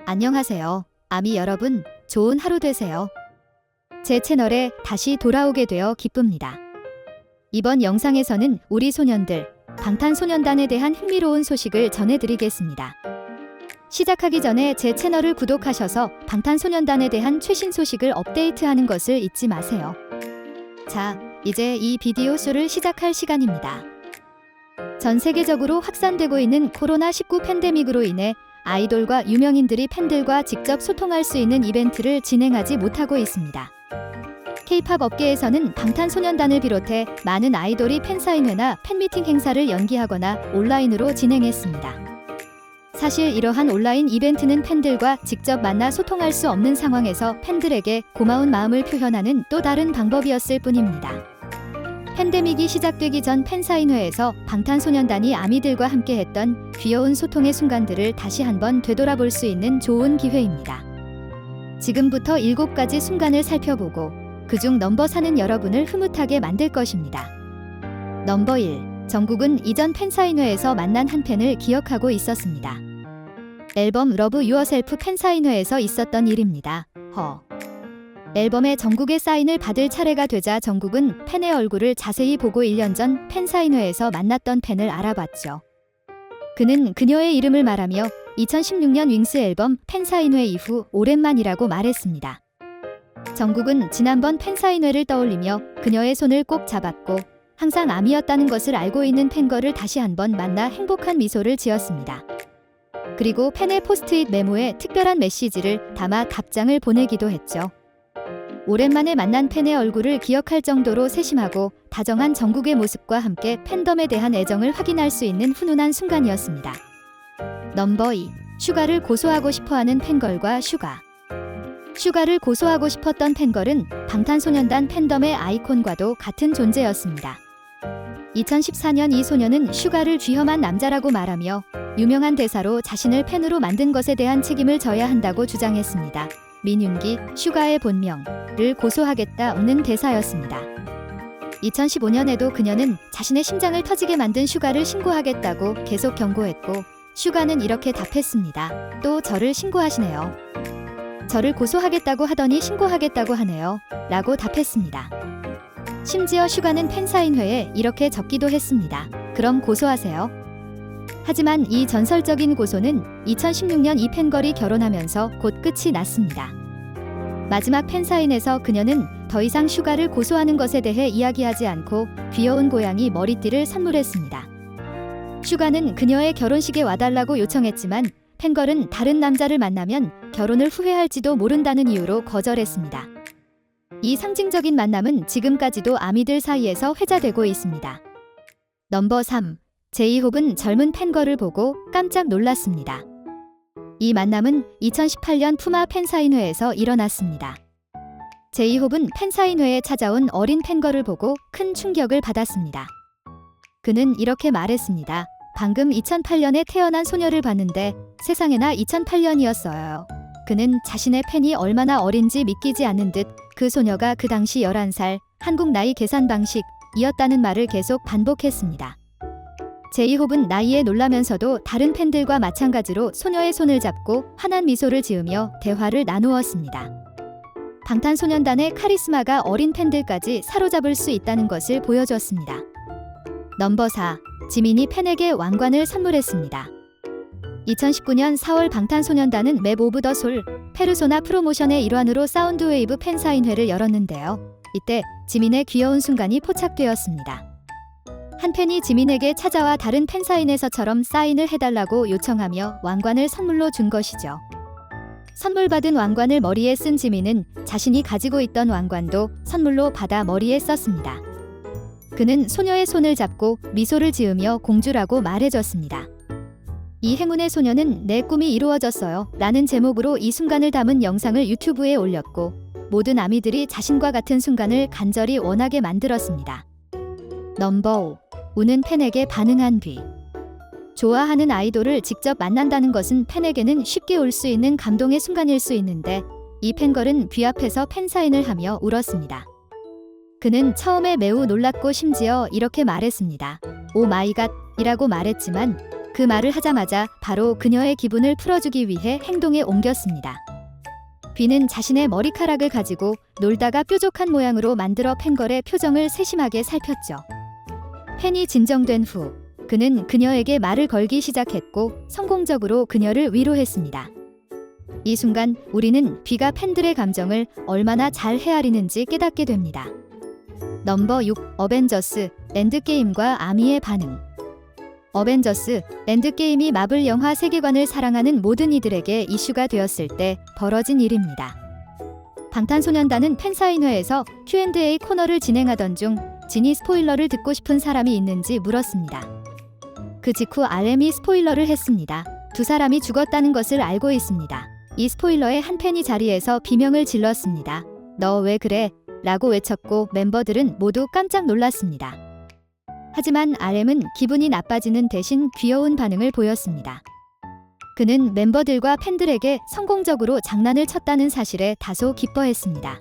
안녕하세요. 아미 여러분, 좋은 하루 되세요. 제 채널에 다시 돌아오게 되어 기쁩니다. 이번 영상에서는 우리 소년들, 방탄소년단에 대한 흥미로운 소식을 전해드리겠습니다. 시작하기 전에 제 채널을 구독하셔서 방탄소년단에 대한 최신 소식을 업데이트하는 것을 잊지 마세요. 자, 이제 이 비디오 쇼를 시작할 시간입니다. 전 세계적으로 확산되고 있는 코로나19 팬데믹으로 인해 아이돌과 유명인들이 팬들과 직접 소통할 수 있는 이벤트를 진행하지 못하고 있습니다. K-팝 업계에서는 방탄소년단을 비롯해 많은 아이돌이 팬사인회나 팬미팅 행사를 연기하거나 온라인으로 진행했습니다. 사실 이러한 온라인 이벤트는 팬들과 직접 만나 소통할 수 없는 상황에서 팬들에게 고마운 마음을 표현하는 또 다른 방법이었을 뿐입니다. 팬데믹이 시작되기 전 팬사인회에서 방탄소년단이 아미들과 함께했던 귀여운 소통의 순간들을 다시 한번 되돌아볼 수 있는 좋은 기회입니다. 지금부터 7가지 순간을 살펴보고 그중 넘버 4는 여러분을 흐뭇하게 만들 것입니다. 넘버 1. 정국은 이전 팬사인회에서 만난 한 팬을 기억하고 있었습니다. 앨범 러브 유어셀프 팬사인회에서 있었던 일입니다. 앨범에 정국의 사인을 받을 차례가 되자 정국은 팬의 얼굴을 자세히 보고 1년 전 팬사인회에서 만났던 팬을 알아봤죠. 그는 그녀의 이름을 말하며 2016년 윙스 앨범 팬사인회 이후 오랜만이라고 말했습니다. 정국은 지난번 팬사인회를 떠올리며 그녀의 손을 꼭 잡았고 항상 아미였다는 것을 알고 있는 팬걸을 다시 한번 만나 행복한 미소를 지었습니다. 그리고 팬의 포스트잇 메모에 특별한 메시지를 담아 답장을 보내기도 했죠. 오랜만에 만난 팬의 얼굴을 기억할 정도로 세심하고 다정한 정국의 모습과 함께 팬덤에 대한 애정을 확인할 수 있는 훈훈한 순간이었습니다. 넘버 2. 슈가를 고소하고 싶어하는 팬걸과 슈가. 슈가를 고소하고 싶었던 팬걸은 방탄소년단 팬덤의 아이콘과도 같은 존재였습니다. 2014년 이 소녀는 슈가를 쥐엄한 남자라고 말하며 유명한 대사로 자신을 팬으로 만든 것에 대한 책임을 져야 한다고 주장했습니다. 민윤기, 슈가의 본명을 고소하겠다는 대사였습니다. 2015년에도 그녀는 자신의 심장을 터지게 만든 슈가를 신고하겠다고 계속 경고했고 슈가는 이렇게 답했습니다. 또 저를 신고하시네요. 저를 고소하겠다고 하더니 신고하겠다고 하네요. 라고 답했습니다. 심지어 슈가는 팬사인회에 이렇게 적기도 했습니다. 그럼 고소하세요. 하지만 이 전설적인 고소는 2016년 이 팬걸이 결혼하면서 곧 끝이 났습니다. 마지막 팬사인에서 그녀는 더 이상 슈가를 고소하는 것에 대해 이야기하지 않고 귀여운 고양이 머리띠를 선물했습니다. 슈가는 그녀의 결혼식에 와달라고 요청했지만 팬걸은 다른 남자를 만나면 결혼을 후회할지도 모른다는 이유로 거절했습니다. 이 상징적인 만남은 지금까지도 아미들 사이에서 회자되고 있습니다. 넘버 3. 제이홉은 젊은 팬걸을 보고 깜짝 놀랐습니다. 이 만남은 2018년 푸마 팬사인회에서 일어났습니다. 제이홉은 팬사인회에 찾아온 어린 팬걸을 보고 큰 충격을 받았습니다. 그는 이렇게 말했습니다. 방금 2008년에 태어난 소녀를 봤는데 세상에나 2008년이었어요. 그는 자신의 팬이 얼마나 어린지 믿기지 않는 듯 그 소녀가 그 당시 11살, 한국 나이 계산 방식이었다는 말을 계속 반복했습니다. 제이홉은 나이에 놀라면서도 다른 팬들과 마찬가지로 소녀의 손을 잡고 환한 미소를 지으며 대화를 나누었습니다. 방탄소년단의 카리스마가 어린 팬들까지 사로잡을 수 있다는 것을 보여줬습니다. 넘버 4. 지민이 팬에게 왕관을 선물했습니다. 2019년 4월 방탄소년단은 맵 오브 더 솔, 페르소나 프로모션의 일환으로 사운드웨이브 팬사인회를 열었는데요. 이때 지민의 귀여운 순간이 포착되었습니다. 한 팬이 지민에게 찾아와 다른 팬사인회에서처럼 사인을 해달라고 요청하며 왕관을 선물로 준 것이죠. 선물 받은 왕관을 머리에 쓴 지민은 자신이 가지고 있던 왕관도 선물로 받아 머리에 썼습니다. 그는 소녀의 손을 잡고 미소를 지으며 공주라고 말해줬습니다. 이 행운의 소녀는 내 꿈이 이루어졌어요 라는 제목으로 이 순간을 담은 영상을 유튜브에 올렸고 모든 아미들이 자신과 같은 순간을 간절히 원하게 만들었습니다. 넘버 5. 우는 팬에게 반응한 뒤. 좋아하는 아이돌을 직접 만난다는 것은 팬에게는 쉽게 울 수 있는 감동의 순간일 수 있는데 이 팬걸은 귀 앞에서 팬사인을 하며 울었습니다. 그는 처음에 매우 놀랐고 심지어 이렇게 말했습니다. 오 마이 갓 이라고 말했지만 그 말을 하자마자 바로 그녀의 기분을 풀어주기 위해 행동에 옮겼습니다. 비는 자신의 머리카락을 가지고 놀다가 뾰족한 모양으로 만들어 펜걸의 표정을 세심하게 살폈죠. 펜이 진정된 후 그는 그녀에게 말을 걸기 시작했고 성공적으로 그녀를 위로했습니다. 이 순간 우리는 비가 팬들의 감정을 얼마나 잘 헤아리는지 깨닫게 됩니다. 넘버 6. 어벤져스 엔드게임과 아미의 반응. 어벤져스 엔드게임이 마블 영화 세계관을 사랑하는 모든 이들에게 이슈가 되었을 때 벌어진 일입니다. 방탄소년단은 팬사인회에서 Q&A 코너를 진행하던 중 진이 스포일러를 듣고 싶은 사람이 있는지 물었습니다. 그 직후 RM이 스포일러를 했습니다. 두 사람이 죽었다는 것을 알고 있습니다. 이 스포일러에 한 팬이 자리에서 비명을 질렀습니다. 너 왜 그래? 라고 외쳤고 멤버들은 모두 깜짝 놀랐습니다. 하지만 RM은 기분이 나빠지는 대신 귀여운 반응을 보였습니다. 그는 멤버들과 팬들에게 성공적으로 장난을 쳤다는 사실에 다소 기뻐했습니다.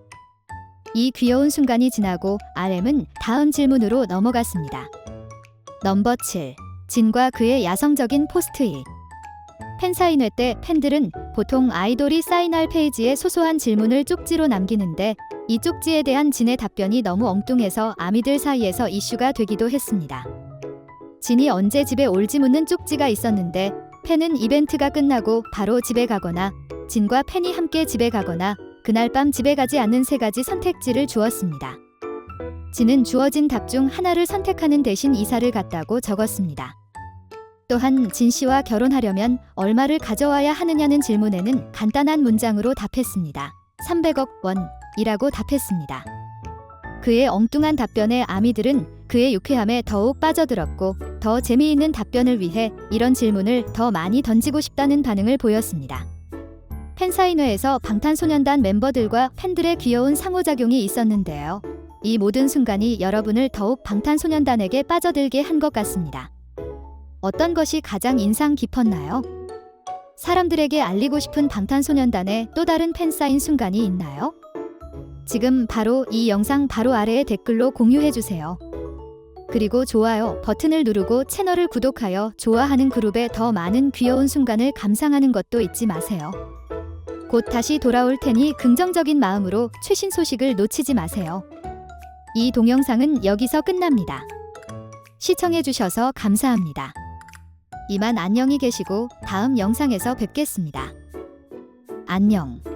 이 귀여운 순간이 지나고 RM은 다음 질문으로 넘어갔습니다. 넘버 7. 진과 그의 야성적인 포스트잇. 팬사인회 때 팬들은 보통 아이돌이 사인할 페이지에 소소한 질문을 쪽지로 남기는데 이 쪽지에 대한 진의 답변이 너무 엉뚱해서 아미들 사이에서 이슈가 되기도 했습니다. 진이 언제 집에 올지 묻는 쪽지가 있었는데 팬은 이벤트가 끝나고 바로 집에 가거나 진과 팬이 함께 집에 가거나 그날 밤 집에 가지 않는 세 가지 선택지를 주었습니다. 진은 주어진 답 중 하나를 선택하는 대신 이사를 갔다고 적었습니다. 또한 진 씨와 결혼하려면 얼마를 가져와야 하느냐는 질문에는 간단한 문장으로 답했습니다. 300억 원이라고 답했습니다. 그의 엉뚱한 답변에 아미들은 그의 유쾌함에 더욱 빠져들었고 더 재미있는 답변을 위해 이런 질문을 더 많이 던지고 싶다는 반응을 보였습니다. 팬사인회에서 방탄소년단 멤버들과 팬들의 귀여운 상호작용이 있었는데요. 이 모든 순간이 여러분을 더욱 방탄소년단에게 빠져들게 한 것 같습니다. 어떤 것이 가장 인상 깊었나요? 사람들에게 알리고 싶은 방탄소년단의 또 다른 팬사인 순간이 있나요? 지금 바로 이 영상 바로 아래에 댓글로 공유해주세요. 그리고 좋아요 버튼을 누르고 채널을 구독하여 좋아하는 그룹의 더 많은 귀여운 순간을 감상하는 것도 잊지 마세요. 곧 다시 돌아올 테니 긍정적인 마음으로 최신 소식을 놓치지 마세요. 이 동영상은 여기서 끝납니다. 시청해주셔서 감사합니다. 이만 안녕히 계시고 다음 영상에서 뵙겠습니다. 안녕.